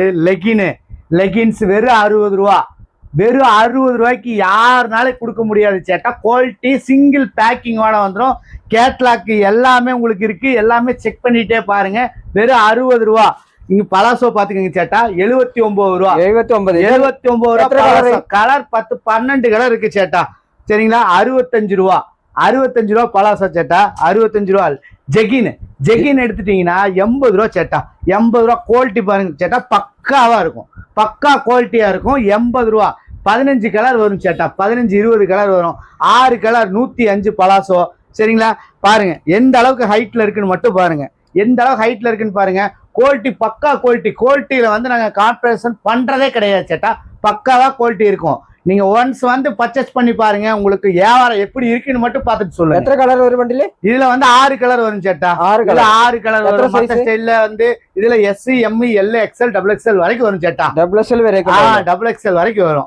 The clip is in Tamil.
லெகின்ஸ் வெறும் 60 ரூபா. வெறும் 60 ரூபாய்க்கு யாருனாலும் கொடுக்க முடியாது சேட்டா. குவாலிட்டி சிங்கிள் பேக்கிங்கோட வந்துடும். கேட்லாக் எல்லாமே உங்களுக்கு இருக்கு. எல்லாமே செக் பண்ணிட்டே பாருங்க. வெறும் 60 ரூபா. இங்க பலாசோ பாத்துக்கோங்க சேட்டா. 79 ரூபா. 79 ரூபா. கலர் 10 12 கலர் இருக்கு சேட்டா. சரிங்களா? 65 ரூபா. 65 ரூபா பலாசோ சேட்டா. 65 ரூபா. ஜெகின் எடுத்துட்டீங்கன்னா 80 ரூபா சேட்டா. 80 ரூபா. குவாலிட்டி பாருங்க சேட்டா. பக்காவா இருக்கும். பக்கா குவாலிட்டியா இருக்கும். 80 ரூபா. 15 கலர் வரும் சேட்டா. 15 20 கலர் வரும். 6 கலர் 105 பலாசோ. சரிங்களா? பாருங்க எந்த அளவுக்கு ஹைட்ல இருக்குன்னு மட்டும் பாருங்க. எந்த அளவுக்கு ஹைட்ல இருக்குன்னு பாருங்க. குவாலிட்டி பக்கா குவாலிட்டி. குவாலிட்டியில வந்து நாங்க காம்பரிசன் பண்றதே கிடையாது சேட்டா. பக்காவா குவாலிட்டி இருக்கும். நீங்க ஒன்ஸ் வந்து பர்ச்சேஸ் பண்ணி பாருங்க. உங்களுக்கு வியாபாரம் எப்படி இருக்குன்னு மட்டும் பார்த்துட்டு சொல்லுங்க. எத்தனை கலர் வரும் வண்டியில? இதுல வந்து 6 கலர் வரும் சேட்டா. 6 கலர் வரும். மத்த ஸ்டைல்ல வந்து இதுல S, M, L, XL, XXL வரைக்கும் வரும் சேட்டா. XXL வரைக்கும் வரும்.